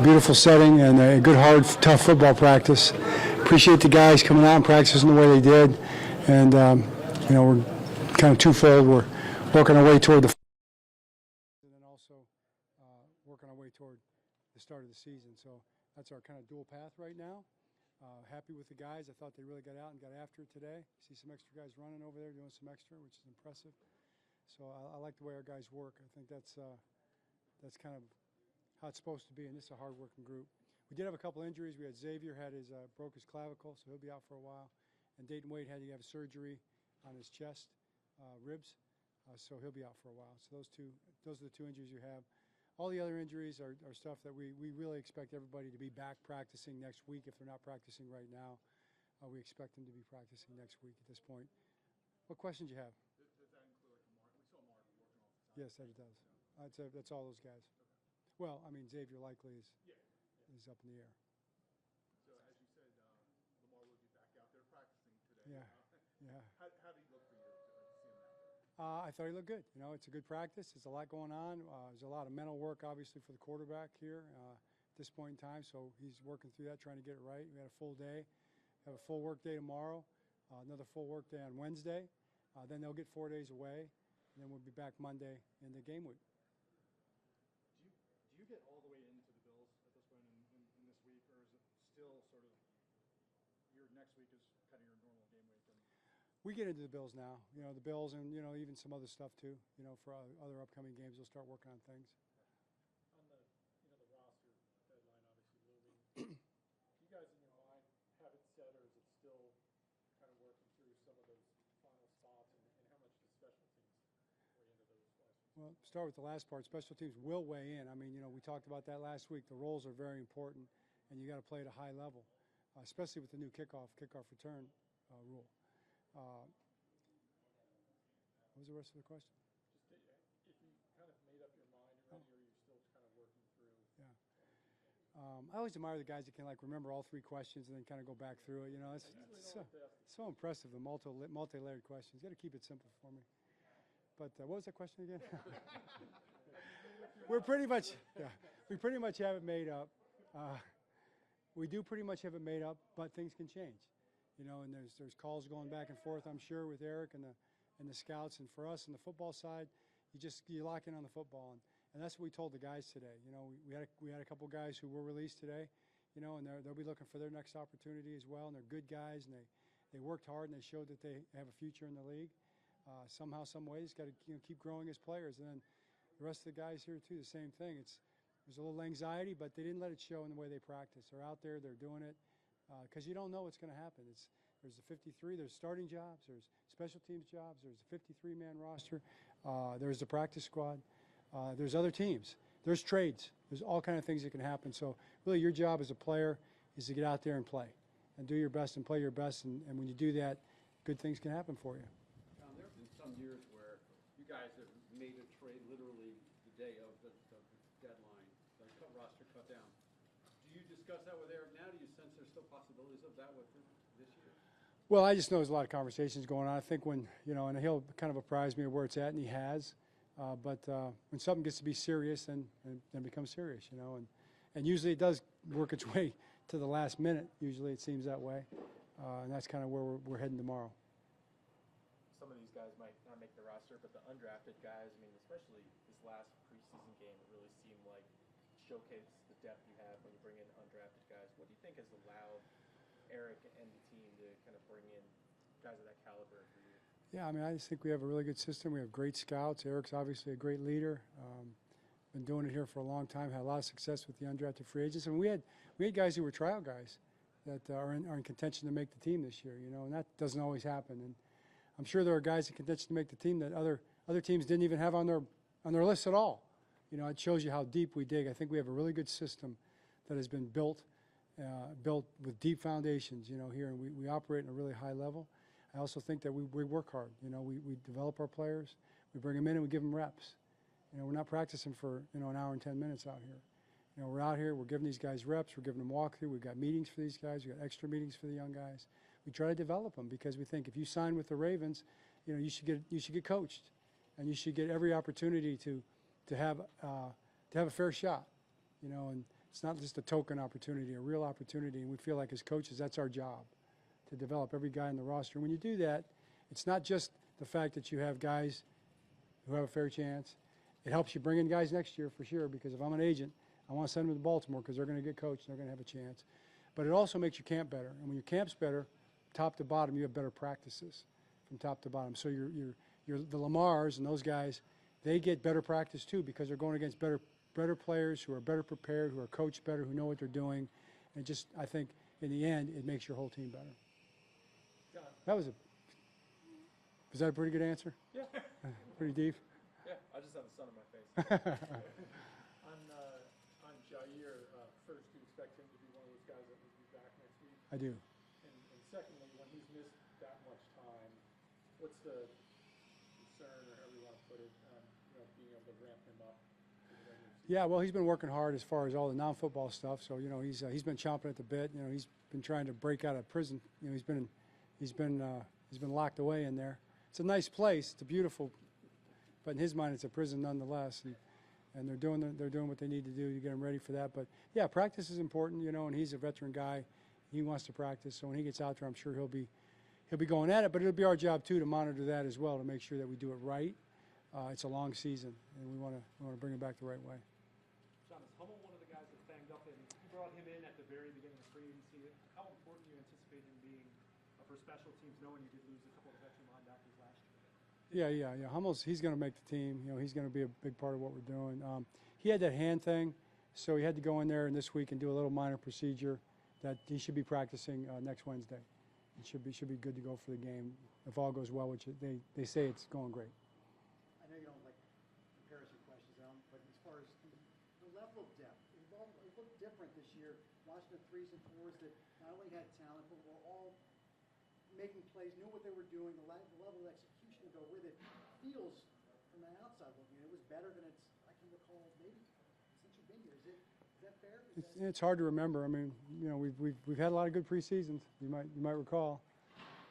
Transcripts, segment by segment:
beautiful setting and a good, hard, tough football practice. Appreciate the guys coming out and practicing the way they did. And, we're kind of twofold. We're working our way toward the and then also working our way toward the start of the season. So that's our kind of dual path right now. Happy with the guys. I thought they really got out and got after it today. See some extra guys running over there doing some extra, which is impressive. So I like the way our guys work. I think that's kind of how it's supposed to be, and this is a hard-working group. We did have a couple injuries. We had Xavier broke his clavicle, so he'll be out for a while. And Dayton Wade had to have surgery on his chest, ribs, so he'll be out for a while. So those are the two injuries you have. All the other injuries are stuff that we really expect everybody to be back practicing next week. If they're not practicing right now, we expect them to be practicing next week at this point. What questions do you have? Does that include like Mark? We saw Mark working off the side. Yes, that it does. That's all those guys. Okay. Well, I mean, Xavier likely is up in the air. So as you said, Lamar will be back out there practicing today. Yeah. Yeah. How did he look for you to see him out there? I thought he looked good. It's a good practice. There's a lot going on. There's a lot of mental work, obviously, for the quarterback here at this point in time. So he's working through that, trying to get it right. We had a full day. Have a full work day tomorrow. Another full work day on Wednesday. Then they'll get 4 days away, and then we'll be back Monday in the game week. Do you get all the way into the Bills at this point in this week, or is it still sort of your next week is kind of your normal game week? We get into the Bills now. The Bills and even some other stuff too. For other upcoming games, we'll start working on things. On the the roster deadline obviously looming. Do you guys in your mind have it set, or is it still kind of working through some of those final spots, and how much does special teams weigh into those questions? Well, start with the last part. Special teams will weigh in. I mean, we talked about that last week. The roles are very important, and you got to play at a high level, especially with the new kickoff return rule. What was the rest of the question? Just if you kind of made up your mind already, or you're still kind of working through. Yeah. I always admire the guys that can remember all three questions and then kind of go back through it. It's so impressive, the multi-layered questions. You got to keep it simple for me. But what was that question again? We pretty much have it made up. We do pretty much have it made up, but things can change. And there's calls going back and forth, I'm sure, with Eric and the scouts. And for us on the football side, you lock in on the football, and that's what we told the guys today. We had a couple guys who were released today, and they'll be looking for their next opportunity as well. And they're good guys, and they worked hard, and they showed that they have a future in the league. Somehow, some ways, got to keep growing as players. And then the rest of the guys here too, the same thing. There's a little anxiety, but they didn't let it show in the way they practice. They're out there, they're doing it. Because you don't know what's going to happen. There's the 53, there's starting jobs, there's special teams jobs, there's a 53-man roster, there's the practice squad, there's other teams, there's trades, there's all kind of things that can happen. So really your job as a player is to get out there and play and do your best and play your best, and when you do that, good things can happen for you. John, there have been some years where you guys have made a trade literally the day of the deadline, the roster cut down. Do you discuss that with Eric now? Do you sense there's still possibilities of that with this year? Well, I just know there's a lot of conversations going on. I think when, and he'll kind of apprise me of where it's at, and he has. But when something gets to be serious, then it becomes serious, And usually it does work its way to the last minute. Usually it seems that way. And that's kind of where we're heading tomorrow. Some of these guys might not make the roster, but the undrafted guys, especially this last preseason game, it really seemed like showcase the depth you have when you bring in undrafted guys. What do you think has allowed Eric and the team to kind of bring in guys of that caliber for you? Yeah, I just think we have a really good system. We have great scouts. Eric's obviously a great leader. Been doing it here for a long time. Had a lot of success with the undrafted free agents, and we had guys who were trial guys that are in contention to make the team this year. And that doesn't always happen. And I'm sure there are guys in contention to make the team that other teams didn't even have on their list at all. It shows you how deep we dig. I think we have a really good system that has been built with deep foundations, here, and we operate at a really high level. I also think that we work hard. We develop our players, we bring them in, and we give them reps. We're not practicing for, an hour and 10 minutes out here. We're out here, we're giving these guys reps, we're giving them walkthrough, we've got meetings for these guys, we've got extra meetings for the young guys. We try to develop them because we think if you sign with the Ravens, you should get coached, and you should get every opportunity to have a fair shot. you know, and it's not just a token opportunity, a real opportunity. And we feel like as coaches, that's our job, to develop every guy in the roster. And when you do that, it's not just the fact that you have guys who have a fair chance. It helps you bring in guys next year for sure, because if I'm an agent, I want to send them to Baltimore because they're going to get coached and they're going to have a chance. But it also makes your camp better. And when your camp's better, top to bottom, you have better practices from top to bottom. So the Lamars and those guys, they get better practice too, because they're going against better players who are better prepared, who are coached better, who know what they're doing. And just, I think, in the end, it makes your whole team better. John. Was that a pretty good answer? Yeah. Pretty deep? Yeah, I just have the sun in my face. On Jair, first, do you expect him to be one of those guys that will be back next week? I do. And secondly, when he's missed that much time, what's the concern, or however you want to put it, being able to ramp him up to the regular season? Yeah, well, he's been working hard as far as all the non-football stuff. So, you know, he's been chomping at the bit. You know, he's been trying to break out of prison. You know, he's been locked away in there. It's a nice place. It's a beautiful, but in his mind, it's a prison nonetheless. And they're doing what they need to do to get him ready for that. But yeah, practice is important, you know. And he's a veteran guy. He wants to practice. So when he gets out there, I'm sure he'll be going at it. But it'll be our job too to monitor that as well, to make sure that we do it right. It's a long season, and we want to bring it back the right way. John, is Hummel one of the guys that's banged up? And you brought him in at the very beginning of free agency. How important do you anticipate him being for special teams, knowing you did lose a couple of veteran linebackers last year? Yeah. Hummel's going to make the team. You know, he's going to be a big part of what we're doing. He had that hand thing, so he had to go in there this week and do a little minor procedure that he should be practicing next Wednesday. It should be good to go for the game if all goes well, which they say it's going great. I know you don't like comparison questions, but as far as the level of depth, it looked different this year. Watching the 3s and 4s that not only had talent, but were all making plays, knew what they were doing. The level of execution to go with it feels, from the outside looking, it was better than I can recall maybe since you've been here. Is that fair? It's hard to remember. I mean, you know, we've had a lot of good preseasons. You might recall.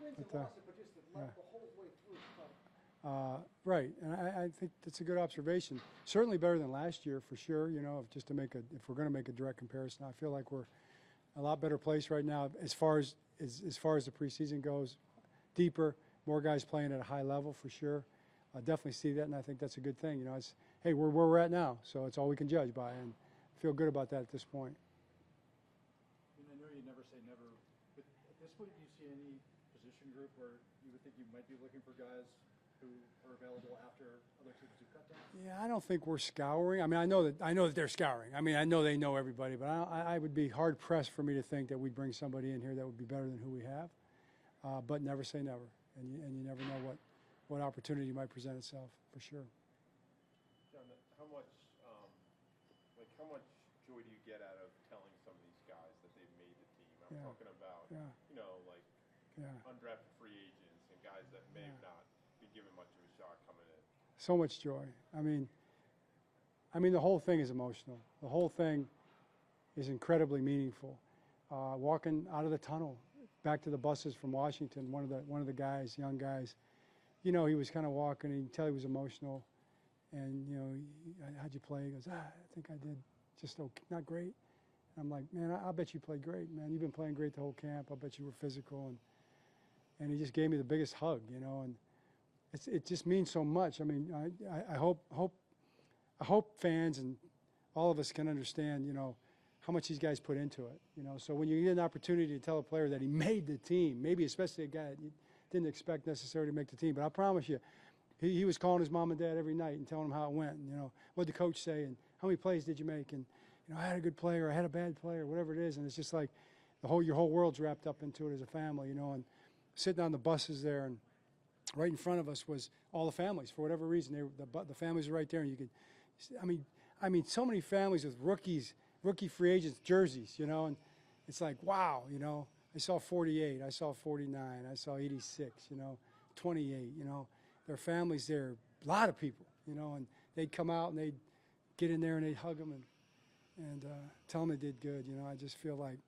Wins and losses, but just the whole way through. Right, and I think that's a good observation. Certainly better than last year for sure. You know, if we're going to make a direct comparison, I feel like we're a lot better place right now as far as the preseason goes. Deeper, more guys playing at a high level for sure. I definitely see that, and I think that's a good thing. You know, hey, we're where we're at now, so it's all we can judge by, and I feel good about that at this point. And I know you never say never, but at this point, do you see any position group where you would think you might be looking for guys who are available after other teams do cut down? Yeah, I don't think we're scouring. I mean, I know that they're scouring. I mean, I know they know everybody, but I would be hard pressed for me to think that we'd bring somebody in here that would be better than who we have. But never say never, and you never know what opportunity might present itself for sure. John, how much joy do you get out of telling some of these guys that they've made the team? I'm talking about, undrafted free agents and guys that may have not been given much of a shot coming in. So much joy. I mean, the whole thing is emotional. The whole thing is incredibly meaningful. Walking out of the tunnel, back to the buses from Washington, one of the guys, young guys, you know, he was kind of walking, and you can tell he was emotional. And, you know, how'd you play? He goes, I think I did just okay, not great. And I'm like, man, I'll bet you played great, man. You've been playing great the whole camp. I'll bet you were physical. And he just gave me the biggest hug, you know, and it just means so much. I mean, I hope fans and all of us can understand, you know, how much these guys put into it, you know. So when you get an opportunity to tell a player that he made the team, maybe especially a guy that you didn't expect necessarily to make the team, but I promise you, he was calling his mom and dad every night and telling them how it went, and, you know, what did the coach say, and how many plays did you make, and, you know, I had a good play or I had a bad play or whatever it is, and it's just like your whole world's wrapped up into it as a family, you know. And sitting on the buses there, and right in front of us was all the families for whatever reason. The families were right there, and you could, I mean, so many families with rookie free agents jerseys, you know, and it's like, wow, you know. I saw 48, I saw 49, I saw 86, you know, 28, you know. Their families there, a lot of people, you know, and they'd come out and they'd get in there and they'd hug them and tell them they did good, you know. I just feel like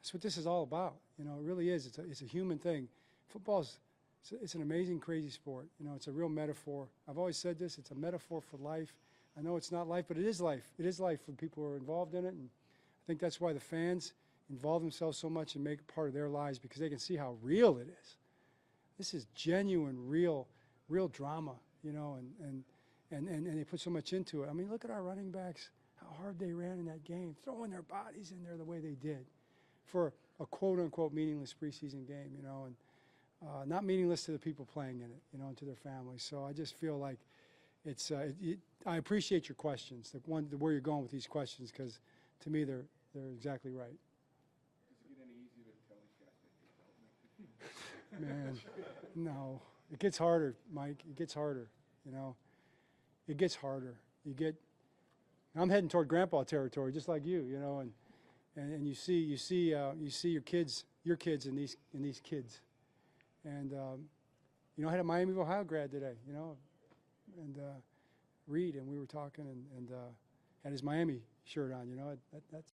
that's what this is all about, you know. It really is. It's a human thing. It's an amazing, crazy sport. You know, it's a real metaphor. I've always said this. It's a metaphor for life, I know it's not life, but it is life. It is life for people who are involved in it, and I think that's why the fans involve themselves so much and make it part of their lives, because they can see how real it is. This is genuine, real drama, you know, and they put so much into it. I mean, look at our running backs, how hard they ran in that game, throwing their bodies in there the way they did for a quote-unquote meaningless preseason game, you know, and not meaningless to the people playing in it, you know, and to their families. So I just feel like it's I appreciate your questions, where you're going with these questions, because to me they're exactly right. Does it get any easier to tell these guys that they don't make the team? Man, no. It gets harder, Mike. It gets harder, you know. It gets harder. I'm heading toward grandpa territory, just like you know, and you see your kids in these kids. And, you know, I had a Miami of Ohio grad today, you know, and Reed, and we were talking, and had his Miami shirt on, you know. That's